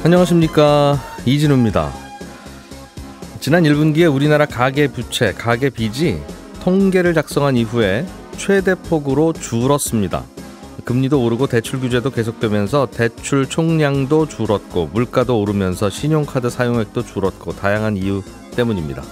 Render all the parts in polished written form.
안녕하십니까, 이진우입니다. 지난 1분기에 우리나라 가계부채, 가계빚이 통계를 작성한 이후에 최대폭으로 줄었습니다. 금리도 오르고 대출 규제도 계속되면서 대출 총량도 줄었고 물가도 오르면서 신용카드 사용액도 줄었고 다양한 이유 때문입니다.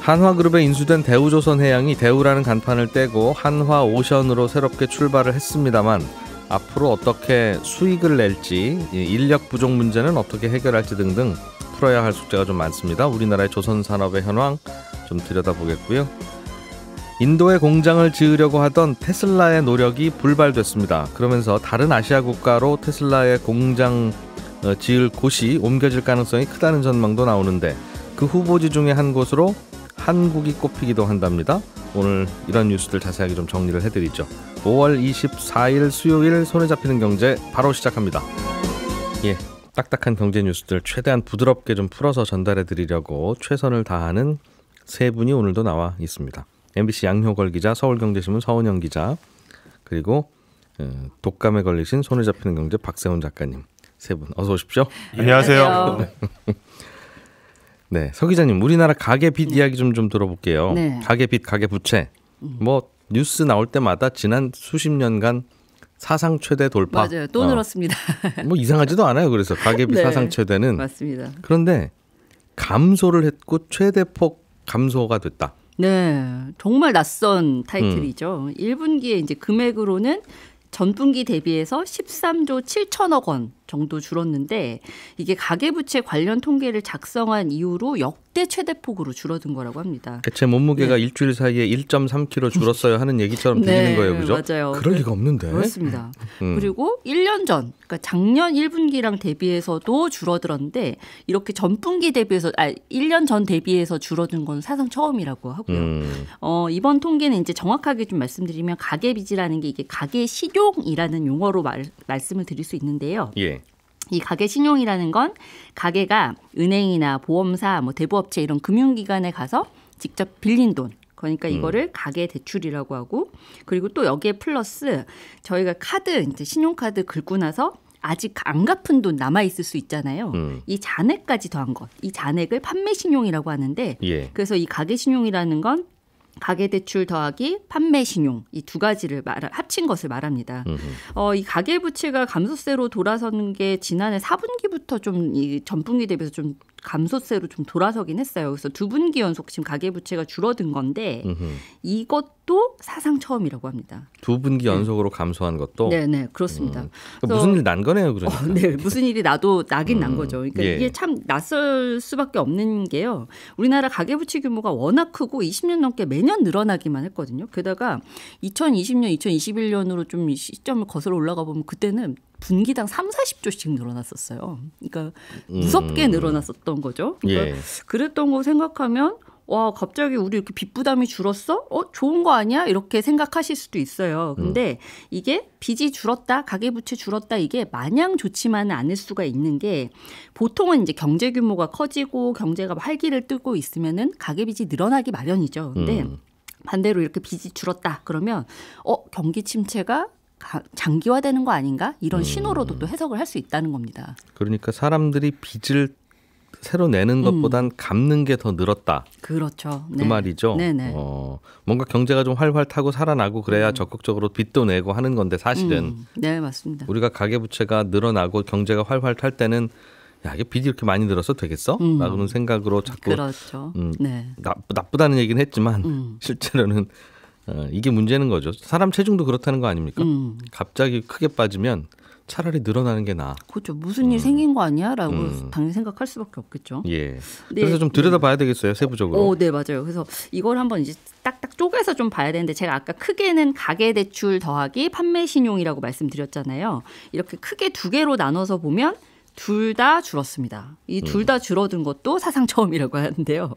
한화그룹에 인수된 대우조선해양이 대우라는 간판을 떼고 한화오션으로 새롭게 출발을 했습니다만 앞으로 어떻게 수익을 낼지, 인력 부족 문제는 어떻게 해결할지 등등 풀어야 할 숙제가 좀 많습니다. 우리나라의 조선산업의 현황 좀 들여다보겠고요. 인도에 공장을 지으려고 하던 테슬라의 노력이 불발됐습니다. 그러면서 다른 아시아 국가로 테슬라의 공장 지을 곳이 옮겨질 가능성이 크다는 전망도 나오는데 그 후보지 중에 한 곳으로 한국이 꼽히기도 한답니다. 오늘 이런 뉴스들 자세하게 좀 정리를 해드리죠. 5월 24일 수요일 손에 잡히는 경제 바로 시작합니다. 딱딱한 경제 뉴스들 최대한 부드럽게 좀 풀어서 전달해 드리려고 최선을 다하는 세 분이 오늘도 나와 있습니다. MBC 양효걸 기자, 서울경제신문 서은영 기자, 그리고 독감에 걸리신 손에 잡히는 경제 박세훈 작가님, 세 분 어서 오십시오. 안녕하세요. 네, 서 기자님, 우리나라 가계빚 이야기 좀 들어볼게요. 네. 가계빚, 가계부채. 뭐 뉴스 나올 때마다 지난 수십 년간 사상 최대 돌파. 맞아요. 또 늘었습니다. 뭐 이상하지도 않아요. 그래서 가계빚 네, 사상 최대는. 맞습니다. 그런데 감소를 했고 최대폭 감소가 됐다. 네, 정말 낯선 타이틀이죠. 1분기에 이제 금액으로는 전분기 대비해서 13조 7천억 원 정도 줄었는데 이게 가계부채 관련 통계를 작성한 이후로 역대 최대폭으로 줄어든 거라고 합니다. 대체 몸무게가 일주일 사이에 1.3kg 줄었어요 하는 얘기처럼 들리는 거예요. 그죠? 맞아요. 그럴 리가 없는데. 그렇습니다. 그리고 1년 전, 그러니까 작년 1분기랑 대비해서도 줄어들었는데 이렇게 전분기 대비해서 1년 전 대비해서 줄어든 건 사상 처음이라고 하고요. 이번 통계는 이제 정확하게 좀 말씀드리면 가계빚이라는 게 이게 가계신용이라는 용어로 말씀을 드릴 수 있는데요. 예. 이 가계신용이라는 건 가계가 은행이나 보험사, 대부업체 이런 금융기관에 가서 직접 빌린 돈, 그러니까 이거를 가계대출이라고 하고, 그리고 또 여기에 플러스 저희가 카드, 이제 신용카드 긁고 나서 아직 안 갚은 돈 남아 있을 수 있잖아요. 이 잔액까지 더한 것, 이 잔액을 판매신용이라고 하는데, 예. 그래서 이 가계신용이라는 건 가계대출 더하기 판매신용, 이 두 가지를 합친 것을 말합니다. 이 가계부채가 감소세로 돌아서는 게 지난해 4분기부터 좀 이 전분기 대비해서 좀 감소세로 좀 돌아서긴 했어요. 그래서 두 분기 연속 지금 가계부채가 줄어든 건데 이것도 사상 처음이라고 합니다. 두 분기 연속으로 감소한 것도? 네, 그렇습니다. 그러니까 무슨 일 난 거네요, 그러니까. 네, 무슨 일이 나긴 난 거죠. 그러니까 예. 이게 참 낯설 수밖에 없는 게요. 우리나라 가계부채 규모가 워낙 크고 20년 넘게 매년 늘어나기만 했거든요. 게다가 2020년, 2021년으로 좀 시점을 거슬러 올라가 보면 그때는 분기당 30-40조씩 늘어났었어요. 그러니까 무섭게 늘어났었던 거죠. 그러니까 예. 그랬던 거 생각하면 와, 갑자기 우리 이렇게 빚 부담이 줄었어? 좋은 거 아니야? 이렇게 생각하실 수도 있어요. 근데 이게 빚이 줄었다, 가계부채 줄었다, 이게 마냥 좋지만은 않을 수가 있는 게 보통은 이제 경제 규모가 커지고 경제가 활기를 띠고 있으면은 가계빚이 늘어나기 마련이죠. 근데 반대로 이렇게 빚이 줄었다 그러면 경기 침체가 장기화되는 거 아닌가? 이런 신호로도 또 해석을 할 수 있다는 겁니다. 그러니까 사람들이 빚을 새로 내는 것보단 갚는 게 더 늘었다. 그렇죠. 그 말이죠. 네네. 뭔가 경제가 좀 활활 타고 살아나고 그래야 적극적으로 빚도 내고 하는 건데 사실은 네, 맞습니다. 우리가 가계부채가 늘어나고 경제가 활활 탈 때는 야, 이게 빚이 이렇게 많이 늘어서 되겠어? 라는 생각으로 자꾸 그렇죠. 네. 나쁘다는 얘기는 했지만 실제로는 이게 문제는 거죠. 사람 체중도 그렇다는 거 아닙니까? 갑자기 크게 빠지면 차라리 늘어나는 게 나아. 그렇죠. 무슨 일 생긴 거 아니야? 라고 당연히 생각할 수밖에 없겠죠. 예. 네. 그래서 좀 들여다봐야 되겠어요, 세부적으로. 네, 맞아요. 그래서 이걸 한번 이제 딱딱 쪼개서 좀 봐야 되는데 제가 아까 크게는 가계대출 더하기 판매신용이라고 말씀드렸잖아요. 이렇게 크게 두 개로 나눠서 보면 둘 다 줄었습니다. 이 둘 다 줄어든 것도 사상 처음이라고 하는데요.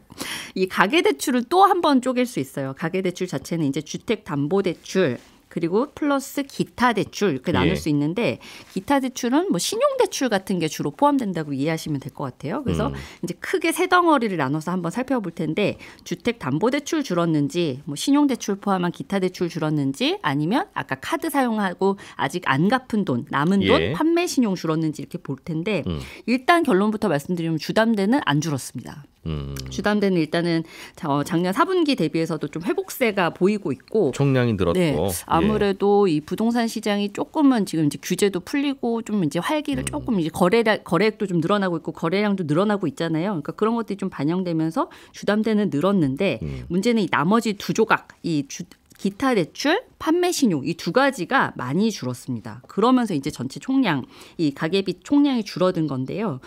이 가계대출을 또 한 번 쪼갤 수 있어요. 가계대출 자체는 이제 주택담보대출, 그리고 플러스 기타 대출 이렇게 나눌 수 있는데 기타 대출은 뭐 신용 대출 같은 게 주로 포함된다고 이해하시면 될 것 같아요. 그래서 이제 크게 세 덩어리를 나눠서 한번 살펴볼 텐데 주택 담보 대출 줄었는지 뭐 신용 대출 포함한 기타 대출 줄었는지 아니면 아까 카드 사용하고 아직 안 갚은 돈 남은 돈 판매 신용 줄었는지 이렇게 볼 텐데 일단 결론부터 말씀드리면 주담대는 안 줄었습니다. 주담대는 일단은 작년 4분기 대비해서도 좀 회복세가 보이고 있고 총량이 늘었고 네, 아무래도 이 부동산 시장이 조금은 지금 이제 규제도 풀리고 좀 이제 활기를 조금 이제 거래액도 좀 늘어나고 있고 거래량도 늘어나고 있잖아요. 그러니까 그런 것들이 좀 반영되면서 주담대는 늘었는데 문제는 이 나머지 두 조각 기타 대출, 판매 신용 이 두 가지가 많이 줄었습니다. 그러면서 이제 전체 총량, 이 가계비 총량이 줄어든 건데요.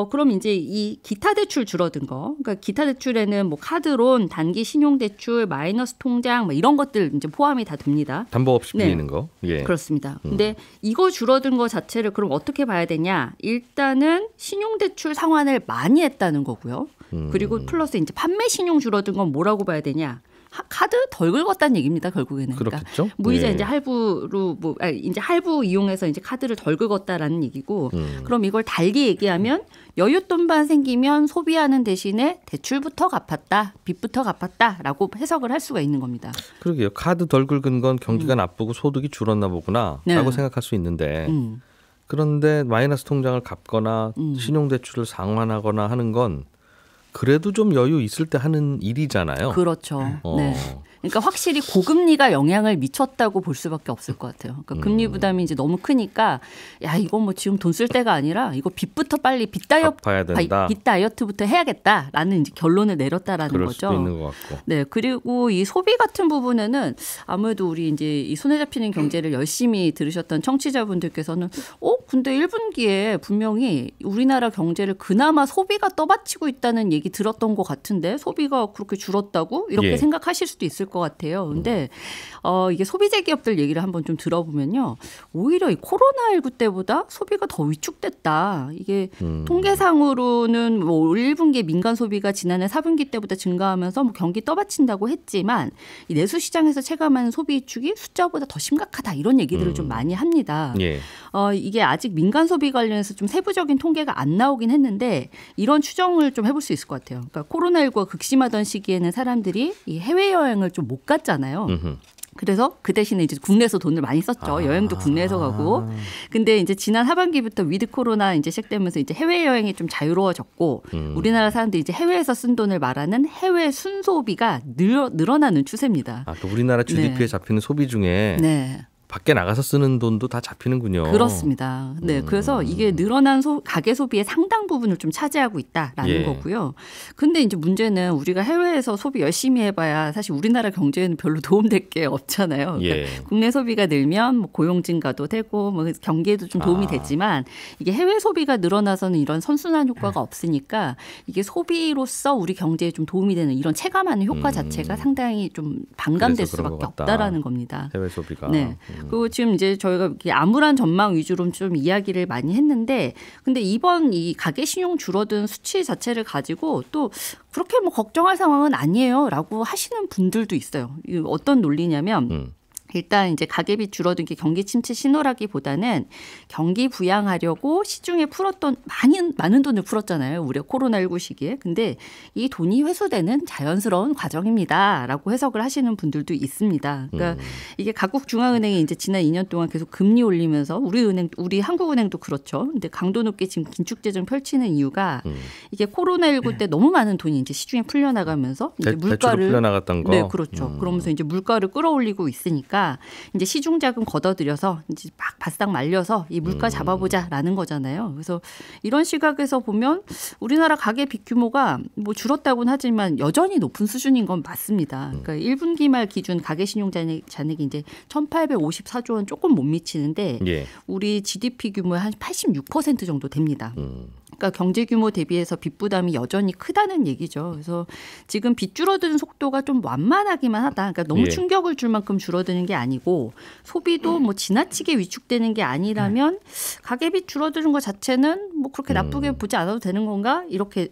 그럼 이제 이 기타 대출 줄어든 거, 그러니까 기타 대출에는 뭐 카드론, 단기 신용 대출, 마이너스 통장 뭐 이런 것들 이제 포함이 다 됩니다. 담보 없이 빌리는 거. 예. 그렇습니다. 근데 이거 줄어든 거 자체를 그럼 어떻게 봐야 되냐? 일단은 신용 대출 상환을 많이 했다는 거고요. 그리고 플러스 이제 판매 신용 줄어든 건 뭐라고 봐야 되냐? 카드 덜 긁었다는 얘기입니다. 결국에는. 그렇겠죠. 그러니까 무이자 이제 할부로 이제 할부 이용해서 이제 카드를 덜 긁었다라는 얘기고. 그럼 이걸 달게 얘기하면 여윳돈만 생기면 소비하는 대신에 대출부터 갚았다, 빚부터 갚았다라고 해석을 할 수가 있는 겁니다. 그러게요. 카드 덜 긁은 건 경기가 나쁘고 소득이 줄었나 보구나라고 생각할 수 있는데. 그런데 마이너스 통장을 갚거나 신용대출을 상환하거나 하는 건 그래도 좀 여유 있을 때 하는 일이잖아요. 그렇죠. 네. 그러니까 확실히 고금리가 영향을 미쳤다고 볼 수밖에 없을 것 같아요. 그러니까 금리 부담이 이제 너무 크니까 야 이거 뭐 지금 돈 쓸 때가 아니라 이거 빚부터 빨리 빚 다이어트부터 해야겠다라는 이제 결론을 내렸다라는 그럴 거죠. 수도 있는 것 같고. 네. 그리고 이 소비 같은 부분에는 아무래도 우리 이제 이 손에 잡히는 경제를 열심히 들으셨던 청취자분들께서는 근데 1분기에 분명히 우리나라 경제를 그나마 소비가 떠받치고 있다는 얘기 들었던 것 같은데 소비가 그렇게 줄었다고 이렇게 생각하실 수도 있을 것 같아요. 근데 이게 소비재 기업들 얘기를 한번 좀 들어보면요. 오히려 이 코로나19 때보다 소비가 더 위축됐다. 이게 통계상으로는 뭐 1분기 민간 소비가 지난해 4분기 때보다 증가하면서 뭐 경기 떠받친다고 했지만 이 내수 시장에서 체감하는 소비 위축이 숫자보다 더 심각하다. 이런 얘기들을 좀 많이 합니다. 이게 아직 민간 소비 관련해서 좀 세부적인 통계가 안 나오긴 했는데 이런 추정을 좀 해볼 수 있을 것 같아요. 그러니까 코로나19가 극심하던 시기에는 사람들이 이 해외여행을 좀 못 갔잖아요. 그래서 그 대신에 이제 국내에서 돈을 많이 썼죠. 여행도 국내에서 가고. 근데 이제 지난 하반기부터 위드 코로나 이제 시작되면서 이제 해외 여행이 좀 자유로워졌고 우리나라 사람들이 이제 해외에서 쓴 돈을 말하는 해외 순소비가 늘어나는 추세입니다. 또 우리나라 GDP에 잡히는 소비 중에 밖에 나가서 쓰는 돈도 다 잡히는군요. 그렇습니다. 네, 그래서 이게 늘어난 가계 소비의 상당 부분을 좀 차지하고 있다라는 거고요. 근데 이제 문제는 우리가 해외에서 소비 열심히 해봐야 사실 우리나라 경제에는 별로 도움될 게 없잖아요. 그러니까 국내 소비가 늘면 뭐 고용 증가도 되고 뭐 경기에도 좀 도움이 됐지만 이게 해외 소비가 늘어나서는 이런 선순환 효과가 없으니까 이게 소비로서 우리 경제에 좀 도움이 되는 이런 체감하는 효과 자체가 상당히 좀 반감될 수밖에 없다라는 겁니다. 해외 소비가. 네. 그리고 지금 이제 저희가 이렇게 암울한 전망 위주로 좀 이야기를 많이 했는데 근데 이번 이 가계 신용 줄어든 수치 자체를 가지고 또 그렇게 뭐 걱정할 상황은 아니에요라고 하시는 분들도 있어요. 어떤 논리냐면 일단 이제 가계비 줄어든 게 경기 침체 신호라기보다는 경기 부양하려고 시중에 풀었던 많은 돈을 풀었잖아요. 우리가 코로나19 시기에. 근데 이 돈이 회수되는 자연스러운 과정입니다라고 해석을 하시는 분들도 있습니다. 그러니까 이게 각국 중앙은행이 이제 지난 2년 동안 계속 금리 올리면서 우리 한국은행도 그렇죠. 근데 강도 높게 지금 긴축 재정 펼치는 이유가 이게 코로나19 때 너무 많은 돈이 이제 시중에 풀려나가면서 이제 물가를 풀려나갔던 거. 네, 그렇죠. 그러면서 이제 물가를 끌어올리고 있으니까 이제 시중 자금 걷어들여서 이제 막 바싹 말려서 이 물가 잡아보자라는 거잖아요. 그래서 이런 시각에서 보면 우리나라 가계 빚 규모가 뭐 줄었다고는 하지만 여전히 높은 수준인 건 맞습니다. 그러니까 1분기 말 기준 가계 신용 잔액이 이제 1,854조 원 조금 못 미치는데 우리 GDP 규모의 한 86% 정도 됩니다. 그러니까 경제 규모 대비해서 빚 부담이 여전히 크다는 얘기죠. 그래서 지금 빚 줄어드는 속도가 좀 완만하기만 하다. 그러니까 너무 충격을 줄 만큼 줄어드는 게 게 아니고 소비도 뭐 지나치게 위축되는 게 아니라면 가계비 줄어드는 것 자체는 뭐 그렇게 나쁘게 보지 않아도 되는 건가?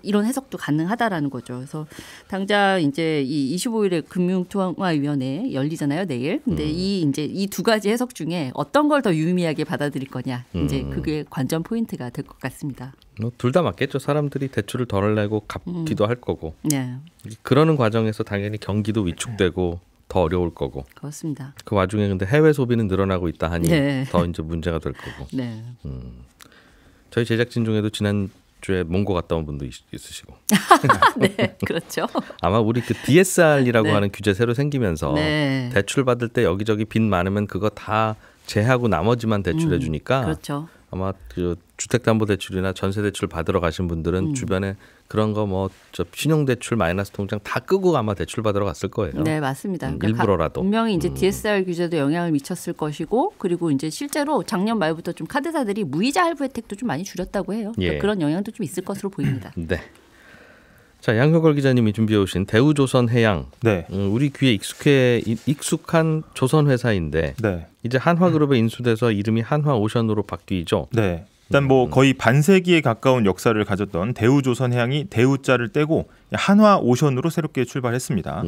이런 해석도 가능하다라는 거죠. 그래서 당장 이제 이 25일에 금융통화위원회 열리잖아요, 내일. 근데 이 두 가지 해석 중에 어떤 걸 더 유의미하게 받아들일 거냐, 이제 그게 관전 포인트가 될 것 같습니다. 둘 다 맞겠죠. 사람들이 대출을 덜 내고 갚기도 할 거고. 네. 그러는 과정에서 당연히 경기도 위축되고 더 어려울 거고. 그렇습니다. 그 와중에 근데 해외 소비는 늘어나고 있다 하니 네. 더 이제 문제가 될 거고. 네. 저희 제작진 중에도 지난주에 몽고 갔다 온 분도 있으시고. 네, 그렇죠. 아마 우리 그 DSR이라고 네. 하는 규제 새로 생기면서 네. 대출 받을 때 여기저기 빚 많으면 그거 다 제하고 나머지만 대출해 주니까 그렇죠. 아마 그 주택담보대출이나 전세대출 받으러 가신 분들은 주변에 그런 거 뭐 저 신용대출 마이너스 통장 다 끄고 아마 대출 받으러 갔을 거예요. 네, 맞습니다. 일부러라도. 분명히 이제 DSR 규제도 영향을 미쳤을 것이고, 그리고 이제 실제로 작년 말부터 좀 카드사들이 무이자 할부 혜택도 좀 많이 줄였다고 해요. 그러니까 예. 그런 영향도 좀 있을 것으로 보입니다. 네. 자, 양효걸 기자님이 준비해 오신 대우조선해양. 네. 우리 귀에 익숙한 조선 회사인데 네. 이제 한화그룹에 인수돼서 이름이 한화오션으로 바뀌죠. 네. 일단 뭐 거의 반세기에 가까운 역사를 가졌던 대우조선해양이 대우자를 떼고 한화오션으로 새롭게 출발했습니다.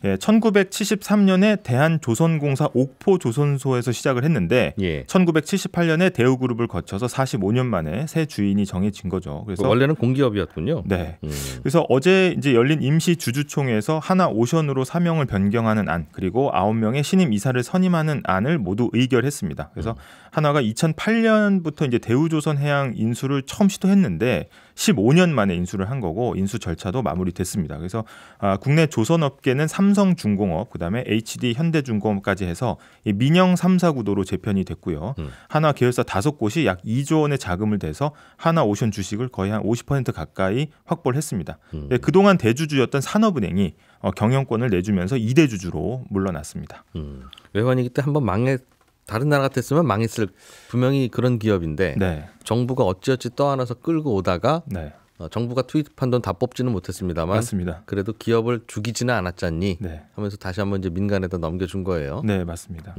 1973년에 대한조선공사 옥포조선소에서 시작을 했는데 1978년에 대우그룹을 거쳐서 45년 만에 새 주인이 정해진 거죠. 그래서 원래는 공기업이었군요. 네. 그래서 어제 이제 열린 임시 주주총회에서 한화오션으로 사명을 변경하는 안, 그리고 9명의 신임 이사를 선임하는 안을 모두 의결했습니다. 그래서 한화가 2008년부터 이제 대우조선해양 인수를 처음 시도했는데 15년 만에 인수를 한 거고, 인수 절차도 마무리됐습니다. 그래서 국내 조선업계는 삼성중공업, 그다음에 HD 현대중공업까지 해서 민영 3사 구도로 재편이 됐고요. 한화 계열사 5곳이 약 2조 원의 자금을 대서 한화오션 주식을 거의 한 50% 가까이 확보를 했습니다. 그동안 대주주였던 산업은행이 경영권을 내주면서 2대 주주로 물러났습니다. 외환위기 때 한번 다른 나라 같았으면 망했을 분명히 그런 기업인데 네. 정부가 어찌어찌 떠안아서 끌고 오다가 네. 정부가 투입한 돈 다 뽑지는 못했습니다만 맞습니다. 그래도 기업을 죽이지는 않았잖니 네. 하면서 다시 한번 이제 민간에다 넘겨준 거예요. 네, 맞습니다.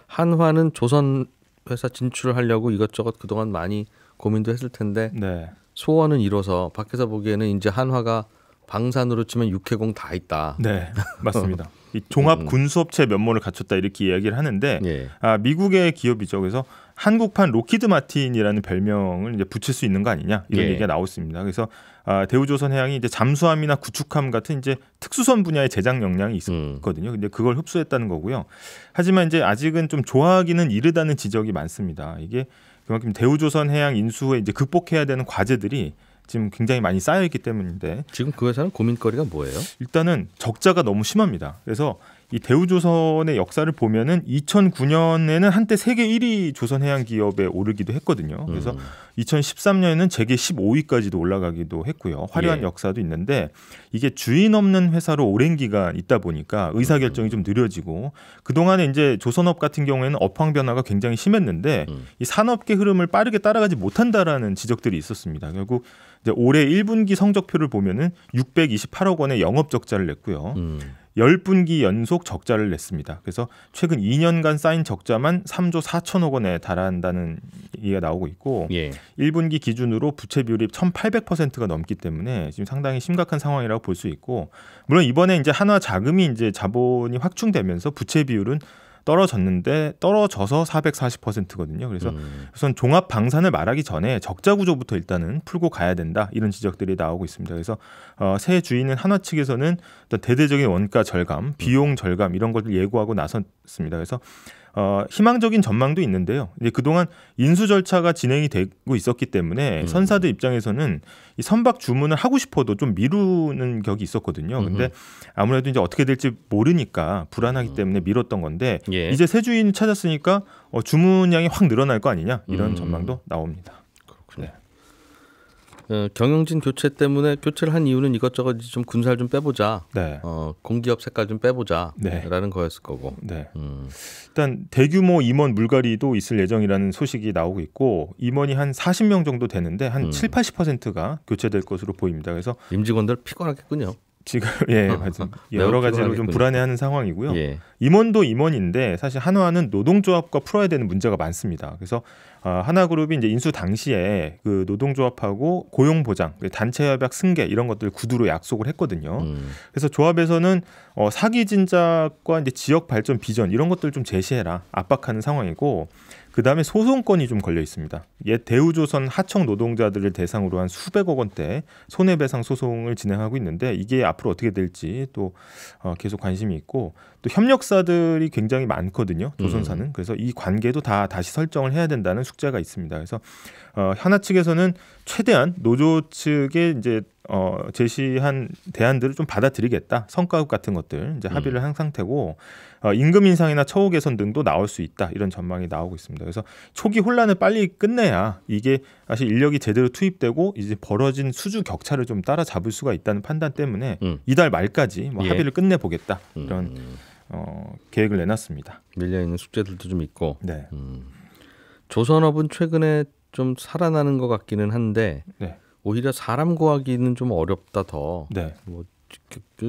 한화는 조선 회사 진출을 하려고 이것저것 그동안 많이 고민도 했을 텐데 네. 소원은 이뤄서 밖에서 보기에는 이제 한화가 방산으로 치면 육해공 다 있다. 네, 맞습니다. 이 종합 군수업체 면모를 갖췄다 이렇게 이야기를 하는데 미국의 기업이죠. 그래서 한국판 로키드 마틴이라는 별명을 이제 붙일 수 있는 거 아니냐 이런 얘기가 나오고 있습니다. 그래서 대우조선해양이 이제 잠수함이나 구축함 같은 이제 특수선 분야의 제작 역량이 있었거든요. 근데 그걸 흡수했다는 거고요. 하지만 이제 아직은 좀 좋아하기는 이르다는 지적이 많습니다. 이게 그만큼 대우조선해양 인수 후에 이제 극복해야 되는 과제들이 지금 굉장히 많이 쌓여 있기 때문인데, 지금 그 회사는 고민거리가 뭐예요? 일단은 적자가 너무 심합니다. 그래서 이 대우조선의 역사를 보면은 2009년에는 한때 세계 1위 조선해양 기업에 오르기도 했거든요. 그래서 2013년에는 재계 15위까지도 올라가기도 했고요. 화려한 역사도 있는데, 이게 주인 없는 회사로 오랜 기간 있다 보니까 의사결정이 좀 느려지고, 그동안에 이제 조선업 같은 경우에는 업황 변화가 굉장히 심했는데 이 산업계 흐름을 빠르게 따라가지 못한다라는 지적들이 있었습니다. 결국 이제 올해 1분기 성적표를 보면은 628억 원의 영업 적자를 냈고요. 10분기 연속 적자를 냈습니다. 그래서 최근 2년간 쌓인 적자만 3조 4천억 원에 달한다는 얘기가 나오고 있고 1분기 기준으로 부채 비율이 1800%가 넘기 때문에 지금 상당히 심각한 상황이라고 볼 수 있고, 물론 이번에 이제 한화 자금이 이제 자본이 확충되면서 부채 비율은 떨어져서 440%거든요. 그래서 우선 종합 방산을 말하기 전에 적자 구조부터 일단은 풀고 가야 된다, 이런 지적들이 나오고 있습니다. 그래서 새 주인은 한화 측에서는 어떤 대대적인 원가 절감, 비용 절감 이런 것을 예고하고 나섰습니다. 그래서 희망적인 전망도 있는데요. 이제 그동안 인수 절차가 진행이 되고 있었기 때문에 선사들 입장에서는 이 선박 주문을 하고 싶어도 좀 미루는 격이 있었거든요. 근데 아무래도 이제 어떻게 될지 모르니까 불안하기 때문에 미뤘던 건데 이제 새 주인 찾았으니까 주문량이 확 늘어날 거 아니냐, 이런 전망도 나옵니다. 그렇군요. 네. 경영진 교체 때문에 교체를 한 이유는 이것저것 좀 군살 좀 빼보자, 공기업 색깔 좀 빼보자라는 거였을 거고. 일단 대규모 임원 물갈이도 있을 예정이라는 소식이 나오고 있고, 임원이 한 40명 정도 되는데 한 7, 80%가 교체될 것으로 보입니다. 그래서 임직원들 피곤하겠군요. 지금 맞아요. 여러 가지로 좀 불안해하는 상황이고요. 예. 임원도 임원인데 사실 한화는 노동조합과 풀어야 되는 문제가 많습니다. 그래서 하나그룹이 이제 인수 당시에 그 노동조합하고 고용보장, 단체협약 승계 이런 것들 구두로 약속을 했거든요. 그래서 조합에서는 사기 진작과 이제 지역 발전 비전 이런 것들 좀 제시해라 압박하는 상황이고. 그 다음에 소송권이 좀 걸려 있습니다. 옛 대우조선 하청 노동자들을 대상으로 한 수백억 원대 손해배상 소송을 진행하고 있는데 이게 앞으로 어떻게 될지 또 계속 관심이 있고 또 협력사들이 굉장히 많거든요. 조선사는. 그래서 이 관계도 다 다시 설정을 해야 된다는 숙제가 있습니다. 그래서 하나 측에서는 최대한 노조 측에 이제 제시한 대안들을 좀 받아들이겠다. 성과급 같은 것들 이제 합의를 한 상태고 임금 인상이나 처우 개선 등도 나올 수 있다. 이런 전망이 나오고 있습니다. 그래서 초기 혼란을 빨리 끝내야 이게 사실 인력이 제대로 투입되고 이제 벌어진 수주 격차를 좀 따라잡을 수가 있다는 판단 때문에 이달 말까지 뭐 합의를 끝내보겠다. 이런 계획을 내놨습니다. 밀려있는 숙제들도 좀 있고. 네. 조선업은 최근에 좀 살아나는 것 같기는 한데 네. 오히려 사람 구하기는 좀 어렵다 더. 네. 뭐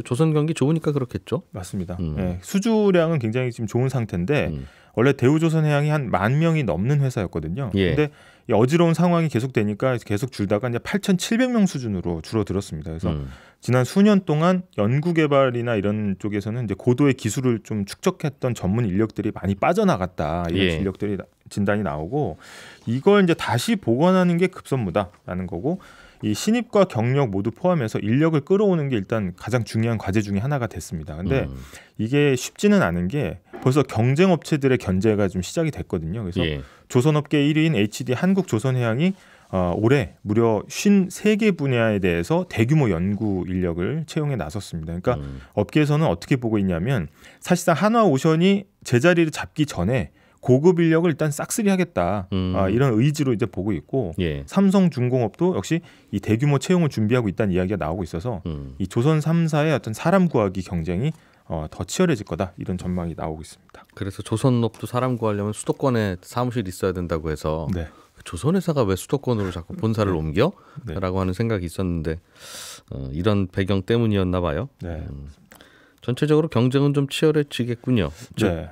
조선 경기 좋으니까 그렇겠죠. 맞습니다. 네. 수주량은 굉장히 지금 좋은 상태인데 원래 대우조선해양이 한 10,000명이 넘는 회사였거든요. 예. 근데 이 어지러운 상황이 계속되니까 계속 줄다가 이제 8,700명 수준으로 줄어들었습니다. 그래서 지난 수년 동안 연구개발이나 이런 쪽에서는 이제 고도의 기술을 좀 축적했던 전문 인력들이 많이 빠져나갔다 이런 예. 인력들이 진단이 나오고 이걸 이제 다시 복원하는 게 급선무다라는 거고. 이 신입과 경력 모두 포함해서 인력을 끌어오는 게 일단 가장 중요한 과제 중에 하나가 됐습니다. 근데 이게 쉽지는 않은 게 벌써 경쟁 업체들의 견제가 좀 시작이 됐거든요. 그래서 예. 조선업계 1위인 HD 한국조선해양이 올해 무려 53개 분야에 대해서 대규모 연구 인력을 채용에 나섰습니다. 그러니까 업계에서는 어떻게 보고 있냐면 사실상 한화오션이 제자리를 잡기 전에 고급 인력을 일단 싹쓸이 하겠다 이런 의지로 이제 보고 있고 예. 삼성중공업도 역시 이 대규모 채용을 준비하고 있다는 이야기가 나오고 있어서 이 조선 3사의 어떤 사람 구하기 경쟁이 더 치열해질 거다 이런 전망이 나오고 있습니다. 그래서 조선업도 사람 구하려면 수도권에 사무실이 있어야 된다고 해서 네. 조선회사가 왜 수도권으로 자꾸 본사를 옮겨? 네. 라고 하는 생각이 있었는데 이런 배경 때문이었나 봐요. 네. 전체적으로 경쟁은 좀 치열해지겠군요. 네.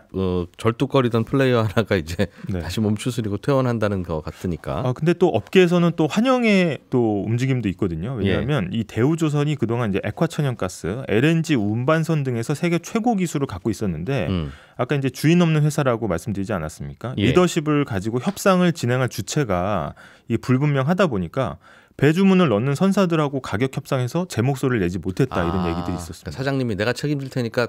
절뚝거리던 플레이어 하나가 이제 네. 다시 몸추스리고 퇴원한다는 것 같으니까. 근데 또 업계에서는 또 환영의 또 움직임도 있거든요. 왜냐하면 이 대우조선이 그동안 이제 액화천연가스, LNG 운반선 등에서 세계 최고 기술을 갖고 있었는데 아까 이제 주인 없는 회사라고 말씀드리지 않았습니까? 예. 리더십을 가지고 협상을 진행할 주체가 이 불분명하다 보니까 배주문을 넣는 선사들하고 가격 협상에서 제 목소리를 내지 못했다 이런 얘기들이 있었습니다. 사장님이 내가 책임질 테니까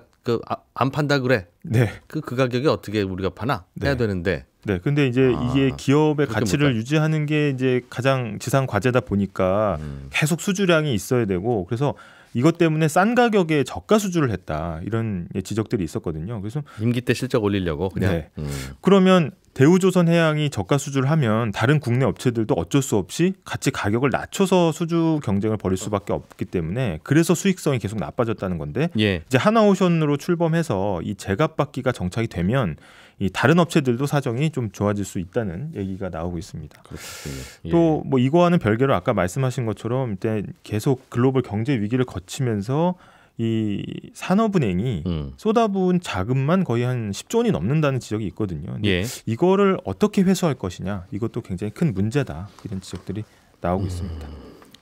안 판다 그래. 네. 그 가격이 어떻게 우리가 파나 해야 되는데. 네. 근데 이제 이게 기업의 가치를 못할... 유지하는 게 이제 가장 지상 과제다 보니까 계속 수주량이 있어야 되고 그래서 이것 때문에 싼 가격에 저가 수주를 했다 이런 지적들이 있었거든요. 그래서 임기 때 실적 올리려고 그냥. 네. 그러면 대우조선해양이 저가 수주를 하면 다른 국내 업체들도 어쩔 수 없이 같이 가격을 낮춰서 수주 경쟁을 벌일 수밖에 없기 때문에 그래서 수익성이 계속 나빠졌다는 건데 예. 이제 하나오션으로 출범해서 이 제값받기가 정착이 되면 이 다른 업체들도 사정이 좀 좋아질 수 있다는 얘기가 나오고 있습니다. 예. 또 뭐 이거와는 별개로 아까 말씀하신 것처럼 이제 계속 글로벌 경제 위기를 거치면서 이 산업은행이 쏟아부은 자금만 거의 한 10조 원이 넘는다는 지적이 있거든요. 예. 이거를 어떻게 회수할 것이냐 이것도 굉장히 큰 문제다 이런 지적들이 나오고 있습니다.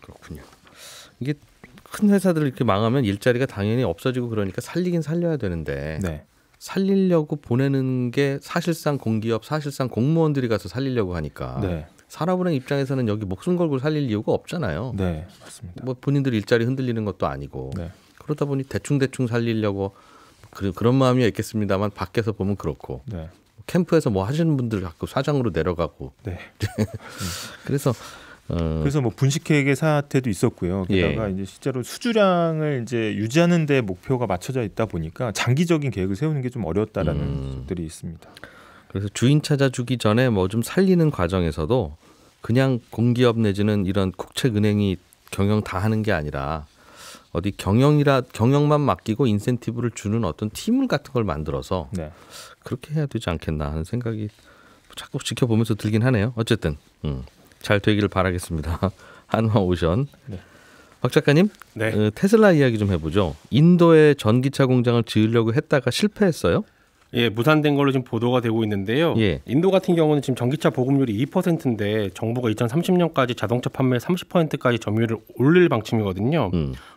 그렇군요. 이게 큰 회사들 이렇게 망하면 일자리가 당연히 없어지고 그러니까 살리긴 살려야 되는데 네. 살리려고 보내는 게 사실상 공기업, 사실상 공무원들이 가서 살리려고 하니까 네. 산업은행 입장에서는 여기 목숨 걸고 살릴 이유가 없잖아요. 네, 맞습니다. 뭐 본인들 일자리 흔들리는 것도 아니고 네. 그러다 보니 대충 살리려고 그런 마음이 있겠습니다만 밖에서 보면 그렇고 네. 캠프에서 뭐 하시는 분들 갖고 사장으로 내려가고 네. 그래서 뭐 분식회계 사태도 있었고요. 게다가 이제 실제로 수주량을 이제 유지하는 데 목표가 맞춰져 있다 보니까 장기적인 계획을 세우는 게 좀 어려웠다라는 것들이 있습니다. 그래서 주인 찾아주기 전에 뭐 좀 살리는 과정에서도 그냥 공기업 내지는 이런 국책은행이 경영 다 하는 게 아니라 어디 경영만 맡기고 인센티브를 주는 어떤 팀을 같은 걸 만들어서 네. 그렇게 해야 되지 않겠나 하는 생각이 자꾸 지켜보면서 들긴 하네요. 어쨌든 잘 되기를 바라겠습니다. 한화오션. 네. 박 작가님, 네. 테슬라 이야기 좀 해보죠. 인도에 전기차 공장을 지으려고 했다가 실패했어요? 예, 무산된 걸로 지금 보도가 되고 있는데요. 예. 인도 같은 경우는 지금 전기차 보급률이 2%인데 정부가 2030년까지 자동차 판매 30%까지 점유율을 올릴 방침이거든요.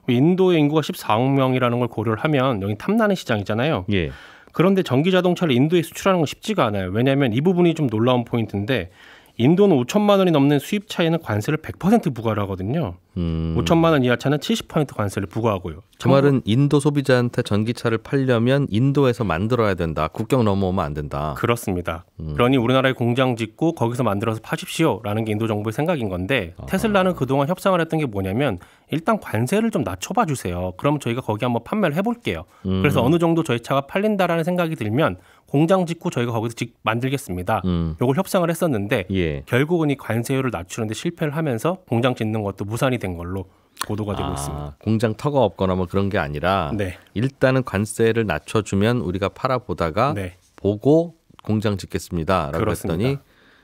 인도의 인구가 14억 명이라는 걸 고려를 하면 여기 탐나는 시장이잖아요. 예. 그런데 전기 자동차를 인도에 수출하는 건 쉽지가 않아요. 왜냐하면 이 부분이 좀 놀라운 포인트인데 인도는 5천만 원이 넘는 수입차에는 관세를 100% 부과를 하거든요. 5천만 원 이하 차는 70% 관세를 부과하고요. 그 말은 인도 소비자한테 전기차를 팔려면 인도에서 만들어야 된다. 국경 넘어오면 안 된다. 그렇습니다. 그러니 우리나라에 공장 짓고 거기서 만들어서 파십시오라는 게 인도 정부의 생각인 건데 테슬라는 그동안 협상을 했던 게 뭐냐면 일단 관세를 좀 낮춰봐 주세요. 그럼 저희가 거기 한번 판매를 해볼게요. 그래서 어느 정도 저희 차가 팔린다라는 생각이 들면 공장 짓고 저희가 거기서 만들겠습니다. 이걸 협상을 했었는데 예. 결국은 이 관세율을 낮추는데 실패를 하면서 공장 짓는 것도 무산이 된 걸로 보도가 되고 있습니다. 공장 터가 없거나 뭐 그런 게 아니라 네. 일단은 관세를 낮춰주면 우리가 팔아보다가 네. 보고 공장 짓겠습니다라고 그렇습니다. 했더니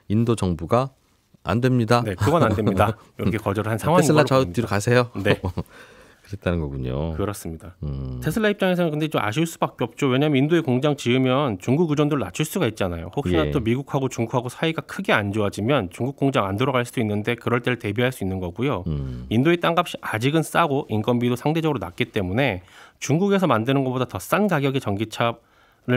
인도 정부가 안 됩니다. 네, 그건 안 됩니다. 이렇게 거절을 한 상황인 테슬라 걸로 저 보입니다. 뒤로 가세요. 네. 그랬다는 거군요. 그렇습니다. 테슬라 입장에서는 근데 좀 아쉬울 수밖에 없죠. 왜냐하면 인도에 공장 지으면 중국 의존도를 낮출 수가 있잖아요. 혹시나 예. 또 미국하고 중국하고 사이가 크게 안 좋아지면 중국 공장 안 들어갈 수도 있는데 그럴 때를 대비할 수 있는 거고요. 인도의 땅값이 아직은 싸고 인건비도 상대적으로 낮기 때문에 중국에서 만드는 것보다 더 싼 가격의 전기차를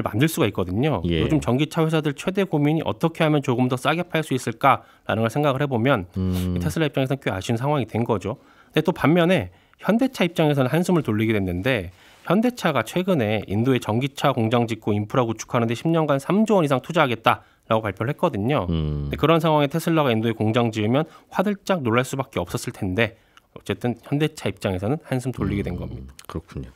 만들 수가 있거든요. 예. 요즘 전기차 회사들 최대 고민이 어떻게 하면 조금 더 싸게 팔 수 있을까라는 걸 생각을 해보면 이 테슬라 입장에서는 꽤 아쉬운 상황이 된 거죠. 근데 또 반면에 현대차 입장에서는 한숨을 돌리게 됐는데 현대차가 최근에 인도에 전기차 공장 짓고 인프라 구축하는데 10년간 3조 원 이상 투자하겠다라고 발표를 했거든요. 근데 그런 상황에 테슬라가 인도에 공장 지으면 화들짝 놀랄 수밖에 없었을 텐데 어쨌든 현대차 입장에서는 한숨 돌리게 된 겁니다. 그렇군요.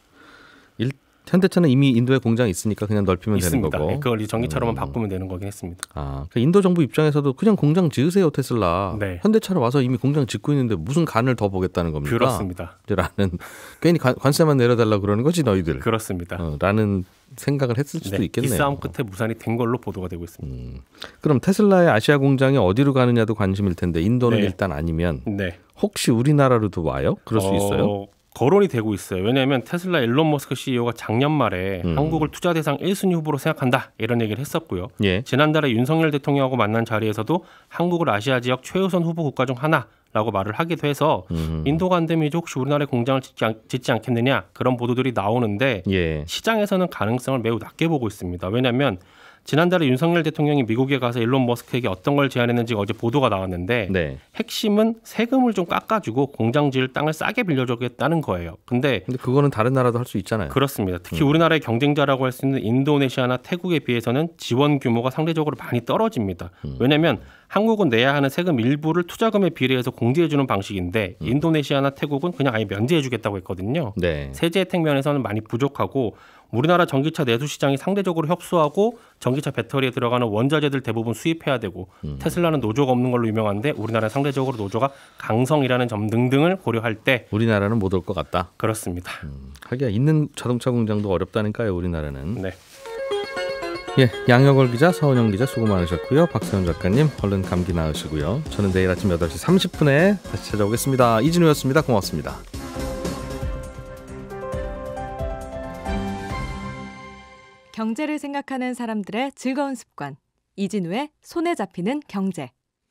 현대차는 이미 인도에 공장이 있으니까 그냥 넓히면 있습니다. 되는 거고. 그걸 이 전기차로만 바꾸면 되는 거긴 했습니다. 그러니까 인도 정부 입장에서도 그냥 공장 지으세요 테슬라. 네. 현대차로 와서 이미 공장 짓고 있는데 무슨 간을 더 보겠다는 겁니까? 그렇습니다. 라는 괜히 관세만 내려달라 그러는 거지 너희들. 그렇습니다. 라는 생각을 했을 수도 네, 있겠네요. 이 싸움 끝에 무산이 된 걸로 보도가 되고 있습니다. 그럼 테슬라의 아시아 공장이 어디로 가느냐도 관심일 텐데 인도는 네. 일단 아니면 네. 혹시 우리나라로도 와요? 그럴 수 있어요? 거론이 되고 있어요. 왜냐하면 테슬라 일론 머스크 CEO가 작년 말에 한국을 투자 대상 1순위 후보로 생각한다 이런 얘기를 했었고요. 예. 지난달에 윤석열 대통령하고 만난 자리에서도 한국을 아시아 지역 최우선 후보 국가 중 하나라고 말을 하기도 해서 인도가 안 되면 이제 혹시 우리나라에 공장을 짓지 않겠느냐 그런 보도들이 나오는데 예. 시장에서는 가능성을 매우 낮게 보고 있습니다. 왜냐하면 지난달에 윤석열 대통령이 미국에 가서 일론 머스크에게 어떤 걸 제안했는지 어제 보도가 나왔는데 네. 핵심은 세금을 좀 깎아주고 공장 지을 땅을 싸게 빌려주겠다는 거예요. 근데 그거는 다른 나라도 할 수 있잖아요. 그렇습니다. 특히 우리나라의 경쟁자라고 할 수 있는 인도네시아나 태국에 비해서는 지원 규모가 상대적으로 많이 떨어집니다. 왜냐하면 한국은 내야 하는 세금 일부를 투자금에 비례해서 공제해주는 방식인데 인도네시아나 태국은 그냥 아예 면제해주겠다고 했거든요. 네. 세제 혜택 면에서는 많이 부족하고 우리나라 전기차 내수 시장이 상대적으로 협소하고 전기차 배터리에 들어가는 원자재들 대부분 수입해야 되고 테슬라는 노조가 없는 걸로 유명한데 우리나라는 상대적으로 노조가 강성이라는 점 등등을 고려할 때 우리나라는 못 올 것 같다. 그렇습니다. 하기야 있는 자동차 공장도 어렵다니까요. 우리나라는. 네. 예, 양혁월 기자, 서은영 기자 수고 많으셨고요. 박세훈 작가님 얼른 감기 나으시고요. 저는 내일 아침 8시 30분에 다시 찾아오겠습니다. 이진우였습니다. 고맙습니다. 경제를 생각하는 사람들의 즐거운 습관. 이진우의 손에 잡히는 경제.